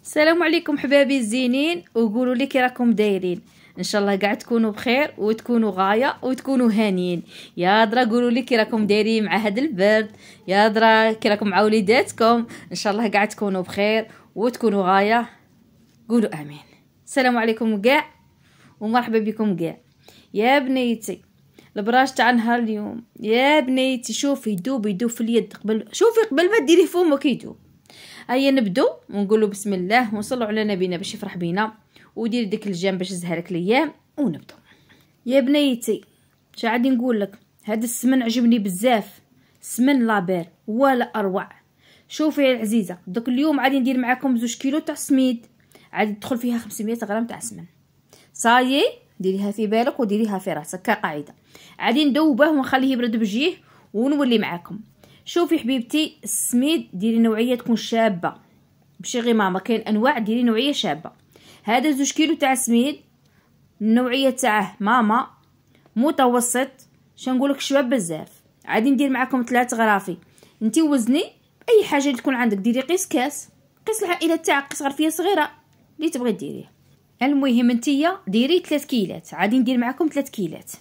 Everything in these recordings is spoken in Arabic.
السلام عليكم حبابي الزينين، وقولوا لي كي راكم دايرين. ان شاء الله قاعد تكونوا بخير وتكونوا غايه وتكونوا هانيين. يا درا قولوا لي كي راكم دايرين مع هذا البرد، يا درا كي راكم مع وليداتكم. ان شاء الله قاعد تكونوا بخير وتكونوا غايه. قولوا امين. السلام عليكم كاع ومرحبا بكم كاع. يا بنيتي البراج تاع نهار اليوم، يا بنيتي شوفي يدوب في اليد قبل ما ديريه فمك يدوب. هيا نبدو ونقولوا بسم الله ونصلوا على نبينا باش يفرح بينا، ودير ديك الجام باش يزهرك الايام ونبدو. يا بنيتي اش غادي نقول لك، هذا السمن عجبني بزاف، سمن لابير ولا اروع. شوفي يا العزيزه، دوك اليوم غادي ندير معكم 2 كيلو تاع سميد، عادي تدخل فيها 500 غرام تاع سمن. صايي ديريها في بالك وديريها في راسك كقاعده. غادي ندوبه ونخليه يبرد بجيه ونولي معاكم. شوفي حبيبتي السميد ديري نوعيه تكون شابه، ماشي غير ماما، كاين انواع، ديري نوعيه شابه. هذا 2 كيلو تاع سميد النوعيه تاعه ماما متوسط، شنقولك شباب بزاف. عادي ندير معكم 3 غرافي. انتي وزني اي حاجه اللي تكون عندك، ديري قيس كاس، قيس العائله تاعك، قيس غرفيه صغيره اللي تبغي ديريه. المهم انتيا ديري 3 كيلات، عادي ندير معكم 3 كيلات.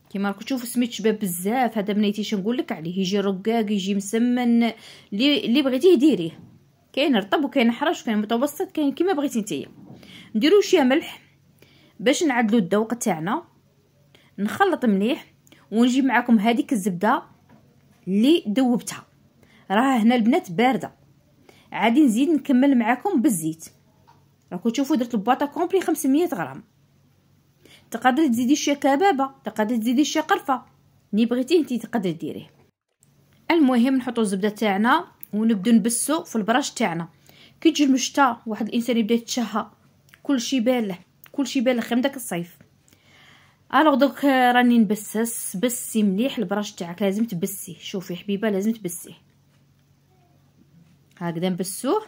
كيما راكم تشوفوا سميت شباب بزاف. هذا بنيتي شنقول لك عليه، يجي رقاق يجي مسمن، اللي بغيتيه ديريه. كاين رطب وكاين حرش وكاين متوسط، كاين كيما بغيتي نتيا. نديرو شويه ملح باش نعدلو الذوق تاعنا. نخلط مليح ونجيب معكم هذيك الزبده اللي ذوبتها، راها هنا البنات بارده. عادي نزيد نكمل معكم بالزيت. راكم تشوفوا درت البواطه كومبلي 500 غرام. تقدري تزيدي شويه كبابه، تقدري تزيدي شويه قرفه، اللي بغيتيه انتي تقدري ديريه. المهم نحطوا الزبده تاعنا ونبدو نبسو في البراش تاعنا. كي تجي المشتا واحد الانسان يبدا يتشهى، كلشي باله خير من داك الصيف. الوغ دوك راني نبسس. بسي مليح البراش تاعك، لازم تبسيه. شوفي حبيبه لازم تبسيه هكذا، نبسوه.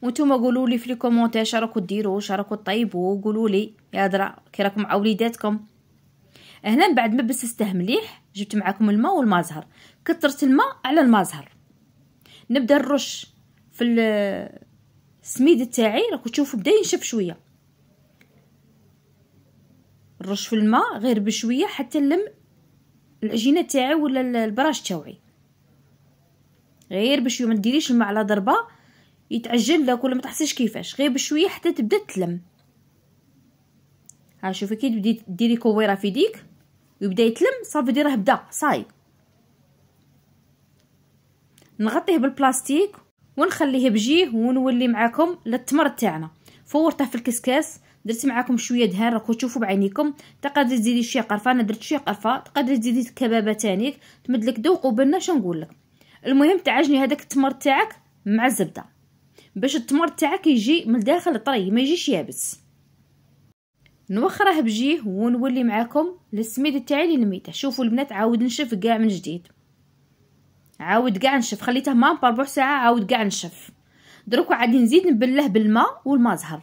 وانتوما قولوا لي في لي كومونتير اش راكم ديروا، واش راكم طيبوا. قولوا لي يا درا كي راكم مع وليداتكم. هنا من بعد ما بسسته مليح جبت معكم الماء والمازهر. كثرت الماء على المازهر. نبدا نرش في السميد تاعي، راكم تشوفوا بدا ينشف شويه. نرش في الماء غير بشويه حتى نلم العجينه تاعي ولا البراش تاعي، غير بشويه. ما ديريش الماء على ضربه يتعجن لك ولا ما تحسيش كيفاش، غير بشويه حتى تبدا تلم. ها شوفي كي تبدي ديري كويره في يديك ويبدا يتلم، صافي ديره بدا صاي. نغطيه بالبلاستيك ونخليه بجيه ونولي معاكم للتمر تاعنا. فورته في الكسكاس، درت معاكم شويه دهان راكم تشوفوا بعينيكم. تقدري تزيدي شويه قرفه، انا درت شويه قرفه. تقدري تزيدي كبابه تانيك تمدلك ذوق وبنه. شنقول لك، المهم تعجني هذاك التمر تاعك مع الزبده باش التمر تاعك يجي من الداخل طري، ما يجيش يابس. نوخره بجيه ونولي معاكم للسميد تاعي اللي لميته. شوفوا البنات عاود نشف كاع من جديد، عاود كاع نشف. خليته ما بربع ساعه، عاود كاع نشف. دروك عادي نزيد نبله بالماء والمازهر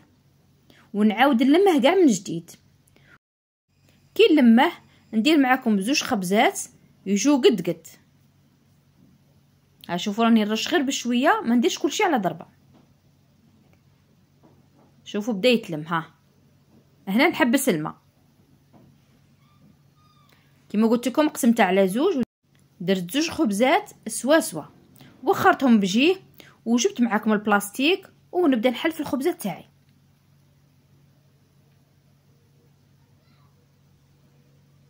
ونعاود نلمه كاع من جديد. كي نلمه ندير معاكم 2 خبزات يجو قد. ها شوفوا راني نرش غير بشويه، ما نديرش كلشي على ضربه. شوفوا بدا يتلم. ها هنا نحبس الماء كما قلت لكم، قسمتها على 2، درت 2 خبزات سوا وخرتهم بجيه وجبت معاكم البلاستيك ونبدا نحل في الخبزات تاعي.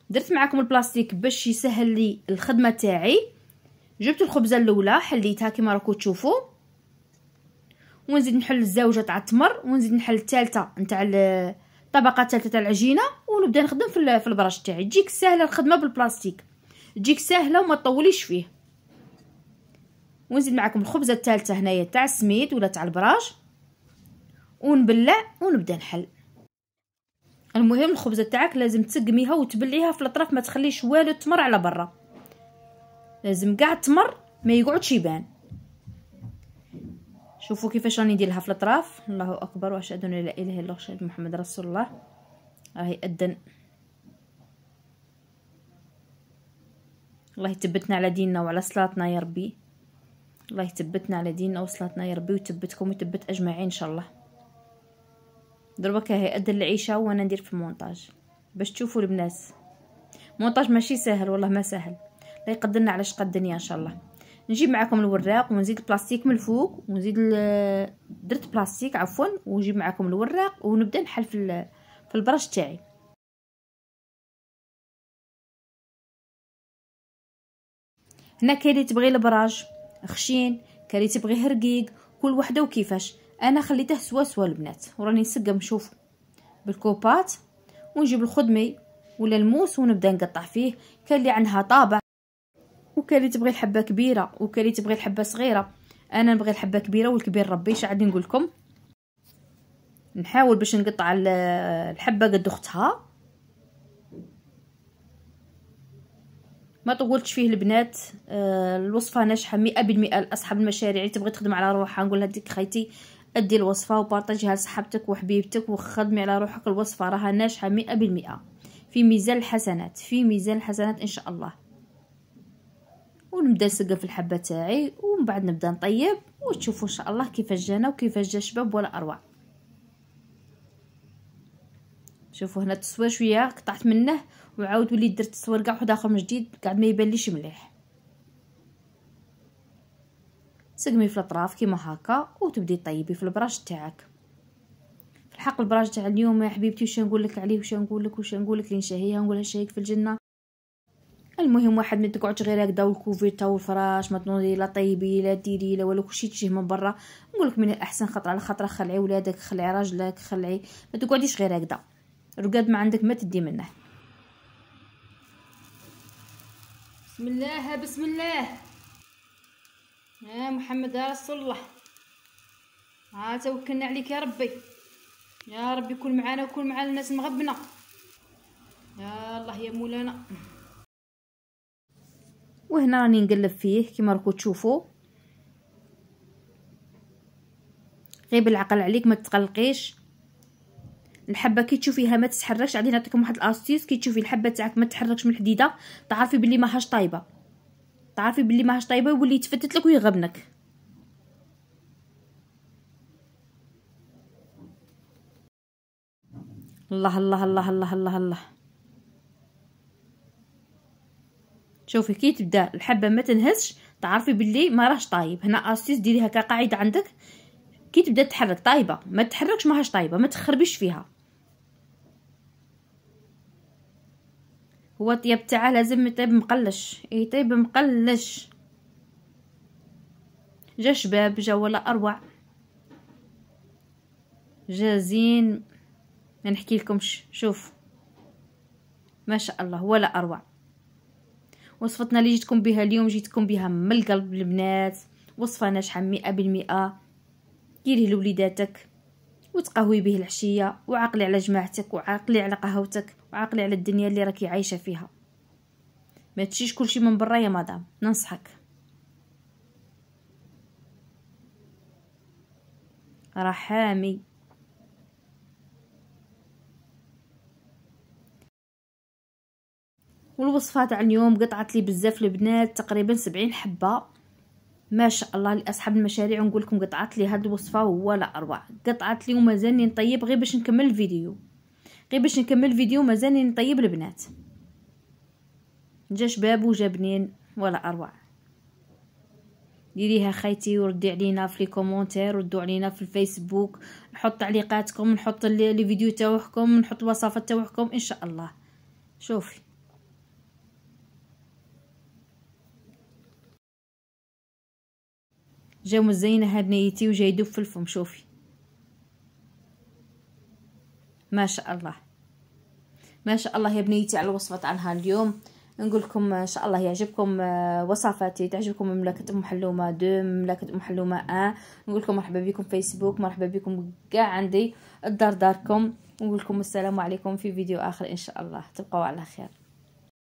درت معاكم البلاستيك باش يسهل لي الخدمه تاعي. جبت الخبزه الاولى حليتها كما راكم تشوفوا، ونزيد نحل الزوجه تاع التمر، ونزيد نحل الثالثه نتاع الطبقه الثالثه تاع العجينه، ونبدا نخدم في البراش تاعي. تجيك سهله الخدمه بالبلاستيك، تجيك سهله وما تطوليش فيه. ونزيد معكم الخبزه الثالثه هنايا تاع السميد ولا تاع البراش، ونبلع ونبدا نحل. المهم الخبزه تاعك لازم تسقميها وتبلعيها في الاطراف، ما تخليش والو التمر على برا، لازم كاع التمر ما يقعدش يبان. شوفوا كيفاش راني نديرها في الاطراف. الله اكبر واشهد ان لا اله الا الله واشهد محمد رسول الله. راهي اذن. الله يثبتنا على ديننا وعلى صلاتنا يا ربي. الله يثبتنا على ديننا وصلاتنا يا ربي، ويثبتكم ويثبت اجمعين ان شاء الله. دربك هي ادير العيشه وانا ندير في المونتاج باش تشوفوا البنات. مونتاج ماشي سهل والله، ما سهل، لا يقدرنا على شق الدنيا ان شاء الله. نجيب معكم الوراق ونزيد البلاستيك من الفوق ونزيد درت بلاستيك عفوا، ونجيب معكم الوراق ونبدا نحل في البراش تاعي. هنا كاين اللي تبغي البراج خشين، كاين اللي تبغيه رقيق، كل وحده وكيفاش. انا خليته سوا البنات، وراني نسقم شوفوا بالكوبات، ونجيب الخدمي ولا الموس ونبدا نقطع فيه. كاين اللي عندها طابع، وكاين اللي تبغي الحبه كبيره، وكاين اللي تبغي الحبه صغيره. انا نبغي الحبه كبيره، والكبير ربي اش عادي نقول لكم. نحاول باش نقطع الحبه قد اختها، ما طولتش فيه البنات. الوصفه ناجحه 100% لاصحاب المشاريع اللي تبغي تخدم على روحها. نقول لها ديك خيتي ادي الوصفه وبارطاجيها لصحابتك وحبيبتك وخدمي على روحك. الوصفه راها ناجحه 100% في ميزان الحسنات، في ميزان الحسنات ان شاء الله. ونبدا نسقف في الحبه تاعي، ومن بعد نبدا نطيب، وتشوفوا ان شاء الله كيفاش جانا وكيفاش جا شباب ولا اروع. شوفوا هنا التصوير شويه قطعت منه، وعاود وليت درت تصوير كاع واحد اخر من جديد، قاعد ما يبانليش مليح. سقمي في الاطراف كيما هكا، وتبدي طيبي في البراج تاعك. في الحق البراج تاع اليوم يا حبيبتي واش نقول لك عليه، واش نقول لك لين شهيه نقولها شهيك في الجنه. المهم واحد ما تقعدش غير هكذا والكوفيته والفراش ما تنوضي لا طيبي لا ديري لا والو، كلشي تجيه من برا. نقول لك من الاحسن خطره على خطره خلعي ولادك، خلعي راجلك، خلعي، ما تقعديش غير هكذا. رقاد ما عندك ما تدي منه. بسم الله بسم الله يا محمد يا رسول الله. توكلنا عليك يا ربي، يا ربي كون معانا وكون مع الناس المغبنه. يا الله يا مولانا. وهنا راني نقلب فيه كيما راكم تشوفوا، غير بالعقل عليك ما تقلقيش. الحبه كي تشوفيها ما تتحركش، غادي نعطيكم واحد الاستيس. كي تشوفي الحبه تاعك ما تتحركش من الحديده، تعرفي بلي ماهاش طايبه، تعرفي بلي ماهاش طايبه، يولي يتفتت لك ويغبنك. الله الله الله الله الله الله. شوفي كي تبدا الحبه ما تنهزش، تعرفي بلي ما راهش طايب. هنا استيس ديريها كقاعده عندك، كي تبدا تحرك طايبه، ما تحركش ماهاش طايبه، ما تخربيش فيها. هو الطياب تاعها لازم يطيب مقلش، يطيب مقلش. جا شباب جا ولا اروع، جا زين ما نحكي لكمش. شوف ما شاء الله ولا اروع. وصفتنا اللي جيتكم بها اليوم جيتكم بها من القلب البنات. وصفه ناجحه 100%. ديريه لوليداتك وتقهوي به العشيه، وعقلي على جماعتك، وعقلي على قهوتك، وعقلي على الدنيا اللي راكي عايشه فيها. ما تشيش كلشي من برا يا مدام، ننصحك. راه حامي. والوصفه تاع اليوم قطعت لي بزاف البنات، تقريبا 70 حبه ما شاء الله. لاصحاب المشاريع نقول لكم قطعت لي هاد الوصفه ولا اروع. قطعت لي ومازالني نطيب غير باش نكمل الفيديو، غير باش نكمل الفيديو مازالني نطيب البنات. جا شباب وجا بنين ولا اروع. ديريها خيتي وردي علينا في لي كومونتير، ردوا علينا في الفيسبوك، نحط تعليقاتكم، نحط لي فيديو تاعكم، نحط الوصفات تاعكم ان شاء الله. شوفي جا مزينه بنيتي وجاي يدوب في الفم. شوفي ما شاء الله ما شاء الله يا بنيتي على الوصفه تاعها اليوم. نقول لكم ان شاء الله يعجبكم وصفاتي، تعجبكم مملكه ام حلومه 2 مملكه ام حلومه 1. نقول لكم مرحبا بكم فيسبوك، مرحبا بكم كاع عندي الدار داركم. نقول لكم السلام عليكم في فيديو اخر ان شاء الله. تبقوا على خير.